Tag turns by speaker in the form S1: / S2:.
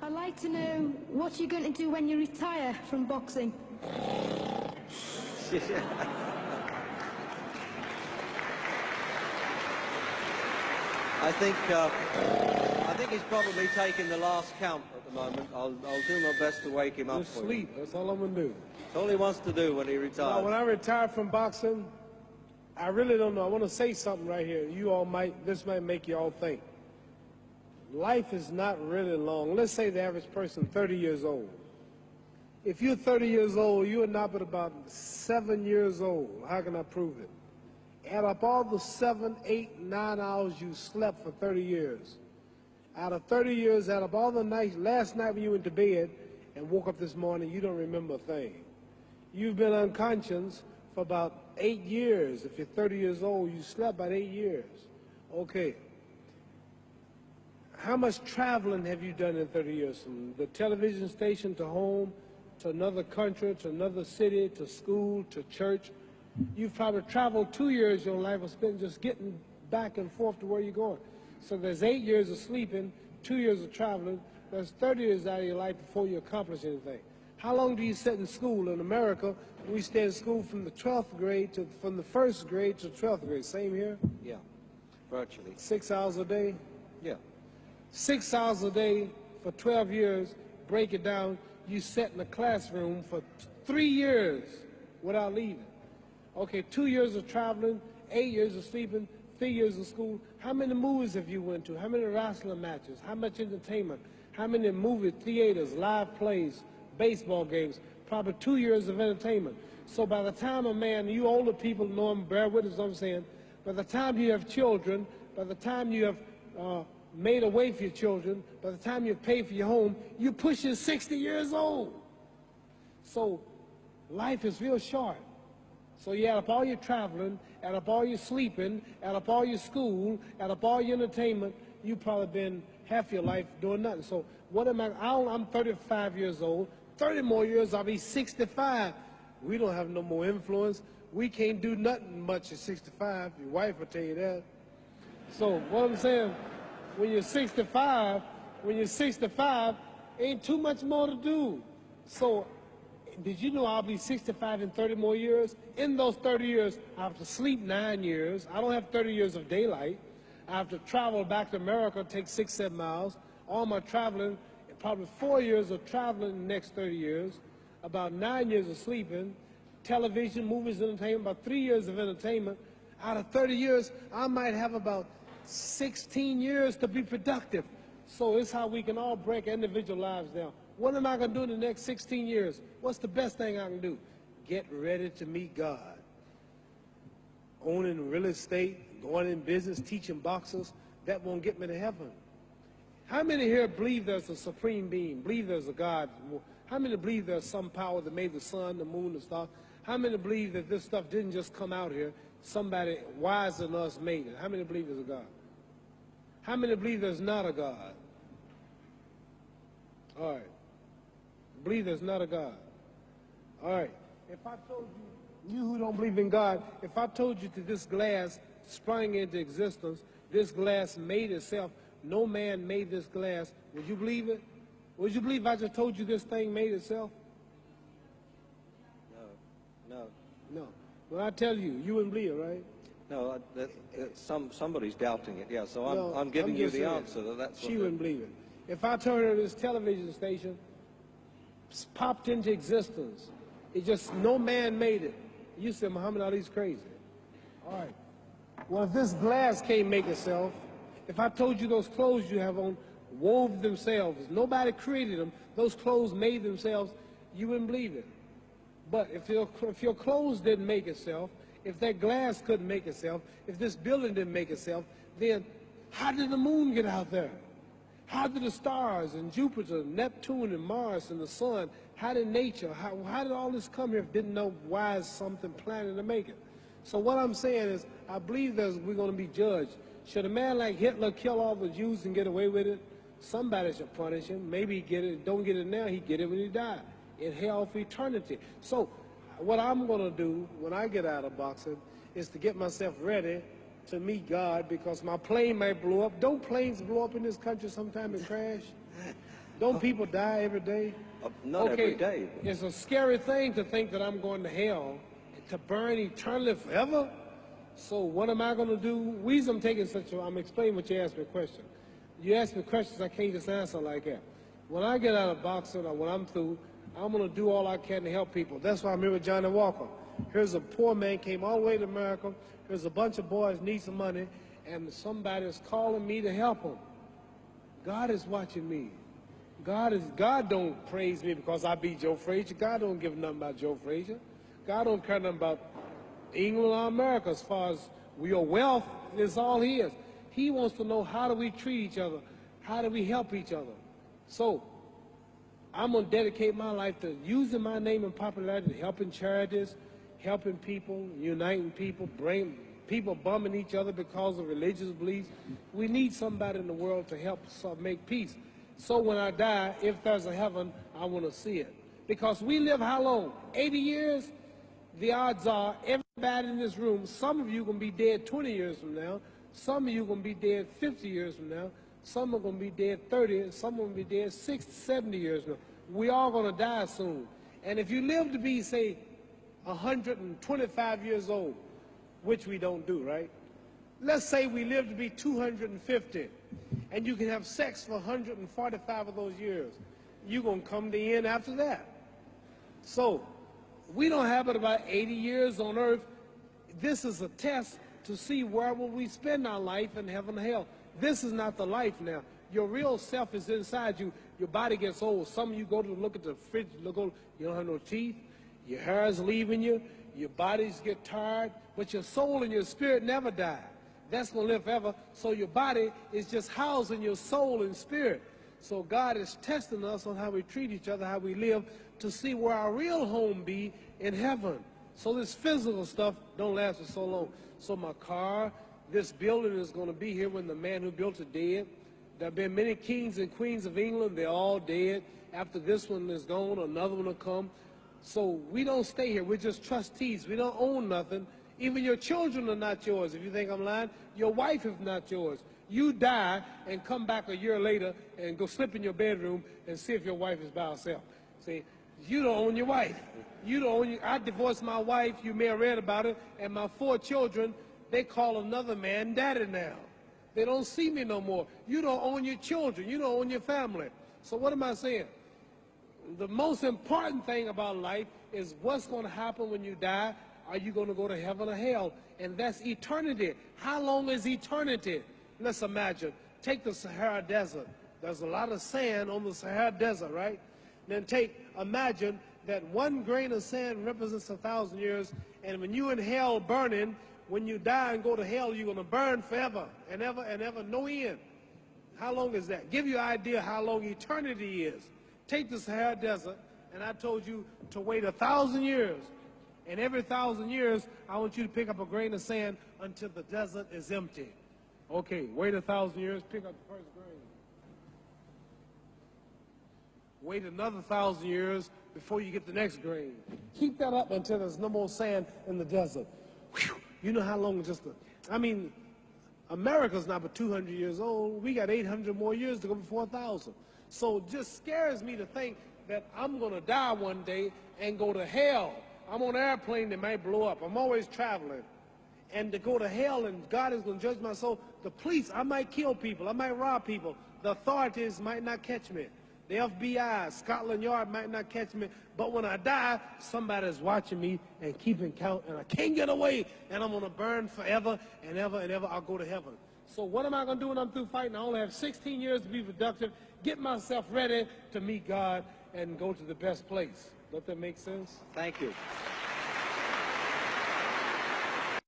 S1: I'd like to know what you're going to do when you retire from boxing.
S2: I think he's probably taking the last count at the moment. I'll do my best to wake him up
S3: Just
S2: for
S3: sleep.
S2: you.
S3: That's all I'm going to do.
S2: It's all he wants to do when he retires.
S3: Now, when I retire from boxing, I really don't know. I want to say something right here. This might make you all think. Life is not really long. Let's say the average person, 30 years old. If you're 30 years old, you are not but about 7 years old. How can I prove it? Add up all the 7, 8, 9 hours you slept for 30 years. Out of 30 years, add up all the nights, last night when you went to bed and woke up this morning, you don't remember a thing. You've been unconscious for about 8 years. If you're 30 years old, you slept about 8 years. Okay. How much traveling have you done in 30 years? From the television station to home, to another country, to another city, to school, to church. You've probably traveled 2 years of your life was spent just getting back and forth to where you're going. So there's 8 years of sleeping, 2 years of traveling. There's 30 years out of your life before you accomplish anything. How long do you sit in school? In America, we stay in school from the 12th grade from the 1st grade to 12th grade. Same here?
S2: Yeah, virtually.
S3: 6 hours a day?
S2: Yeah.
S3: 6 hours a day for 12 years, break it down, you sat in the classroom for 3 years without leaving. Okay, 2 years of traveling, 8 years of sleeping, 3 years of school. How many movies have you went to? How many wrestling matches? How much entertainment? How many movie theaters, live plays, baseball games? Probably 2 years of entertainment. So by the time a man, you older people know him, bear witness what I'm saying, by the time you have children, by the time you have made a way for your children, by the time you pay for your home, you're pushing 60 years old. So life is real short. So you add up all your traveling, add up all your sleeping, add up all your school, add up all your entertainment, you've probably been half your life doing nothing. So what am I'm 35 years old, 30 more years I'll be 65. We don't have no more influence. We can't do nothing much at 65. Your wife will tell you that. So what I'm saying, when you're 65, ain't too much more to do. So did you know I'll be 65 in 30 more years? In those 30 years, I have to sleep 9 years. I don't have 30 years of daylight. I have to travel back to America, take 6, 7 miles. All my traveling, probably 4 years of traveling in the next 30 years, about 9 years of sleeping, television, movies, entertainment, about 3 years of entertainment. Out of 30 years, I might have about 16 years to be productive. So it's how we can all break individual lives down. What am I going to do in the next 16 years? What's the best thing I can do? Get ready to meet God. Owning real estate, going in business, teaching boxers, that won't get me to heaven. How many here believe there's a supreme being, believe there's a God? How many believe there's some power that made the sun, the moon, the stars? How many believe that this stuff didn't just come out here? Somebody wiser than us made it. How many believe there's a God? How many believe there's not a God? All right. Believe there's not a God. All right. If I told you, you who don't believe in God, if I told you that this glass sprang into existence, this glass made itself, no man made this glass, would you believe it? Would you believe I just told you this thing made itself?
S2: No.
S3: No. When I tell you, you wouldn't believe it, right?
S2: No, somebody's doubting it, yeah, so I'm giving you the answer. That's
S3: she wouldn't believe it. If I told her this television station popped into existence, it just, no man made it, you said, Muhammad Ali's crazy. All right. Well, if this glass can't make itself, if I told you those clothes you have on wove themselves, nobody created them, those clothes made themselves, you wouldn't believe it. But if your clothes didn't make itself, if that glass couldn't make itself, if this building didn't make itself, then how did the moon get out there? How did the stars and Jupiter, Neptune and Mars and the sun, how did nature, how did all this come here if didn't know why is something planning to make it? So what I'm saying is, I believe we're going to be judged. Should a man like Hitler kill all the Jews and get away with it? Somebody should punish him. Maybe he get it, don't get it now, he get it when he died. In hell for eternity. So what I'm going to do when I get out of boxing is to get myself ready to meet God, because my plane might blow up. Don't planes blow up in this country sometime and crash? Don't people die every day?
S2: Not every day.
S3: It's a scary thing to think that I'm going to hell to burn eternally forever. So what am I going to do? Reason I'm taking I'm explaining what you asked me a question. You ask me questions, I can't just answer like that. When I get out of boxing or when I'm through, I'm going to do all I can to help people. That's why I'm here with Johnny Walker. Here's a poor man, came all the way to America. Here's a bunch of boys need some money, and somebody is calling me to help them. God is watching me. God don't praise me because I beat Joe Frazier. God don't give nothing about Joe Frazier. God don't care nothing about England or America as far as your wealth is all his. He wants to know, how do we treat each other? How do we help each other? So I'm going to dedicate my life to using my name and popularity, helping charities, helping people, uniting people, bring people bumming each other because of religious beliefs. We need somebody in the world to help us make peace. So when I die, if there's a heaven, I want to see it. Because we live how long? 80 years? The odds are everybody in this room, some of you are going to be dead 20 years from now. Some of you are going to be dead 50 years from now. Some are going to be dead 30, and some are going to be dead 60, 70 years from now. We all going to die soon. And if you live to be, say, 125 years old, which we don't do, right? Let's say we live to be 250, and you can have sex for 145 of those years. You're going to come to the end after that. So we don't have but about 80 years on earth. This is a test to see where will we spend our life in heaven and hell. This is not the life now. Your real self is inside you. Your body gets old. Some of you go to look at the fridge, you don't have no teeth. Your hair is leaving you. Your bodies get tired. But your soul and your spirit never die. That's going to live forever. So your body is just housing your soul and spirit. So God is testing us on how we treat each other, how we live, to see where our real home be in heaven. So this physical stuff don't last for so long. So my car, this building is going to be here when the man who built it dead. There have been many kings and queens of England. They're all dead. After this one is gone, another one will come. So we don't stay here. We're just trustees. We don't own nothing. Even your children are not yours. If you think I'm lying, your wife is not yours. You die and come back a year later and go slip in your bedroom and see if your wife is by herself. See, you don't own your wife. You don't own I divorced my wife. You may have read about it. And my 4 children, they call another man daddy now. They don't see me no more. You don't own your children. You don't own your family. So what am I saying? The most important thing about life is what's going to happen when you die. Are you going to go to heaven or hell? And that's eternity. How long is eternity? Let's imagine. Take the Sahara Desert. There's a lot of sand on the Sahara Desert, right? Then imagine that 1 grain of sand represents 1,000 years, and when you're in hell burning, when you die and go to hell, you're going to burn forever and ever, no end. How long is that? Give you an idea how long eternity is. Take the Sahara Desert, and I told you to wait 1,000 years. And every 1,000 years, I want you to pick up a grain of sand until the desert is empty. Okay, wait 1,000 years, pick up the first grain. Wait another 1,000 years before you get the next grain. Keep that up until there's no more sand in the desert. Whew. You know how long America's not but 200 years old. We got 800 more years to go before 1,000. So it just scares me to think that I'm going to die one day and go to hell. I'm on an airplane that might blow up. I'm always traveling. And to go to hell and God is going to judge my soul. The police, I might kill people. I might rob people. The authorities might not catch me. The FBI, Scotland Yard might not catch me. But when I die, somebody's watching me and keeping count. And I can't get away. And I'm going to burn forever and ever and ever. I'll go to heaven. So what am I going to do when I'm through fighting? I only have 16 years to be productive. Get myself ready to meet God and go to the best place. Does that make sense?
S2: Thank you.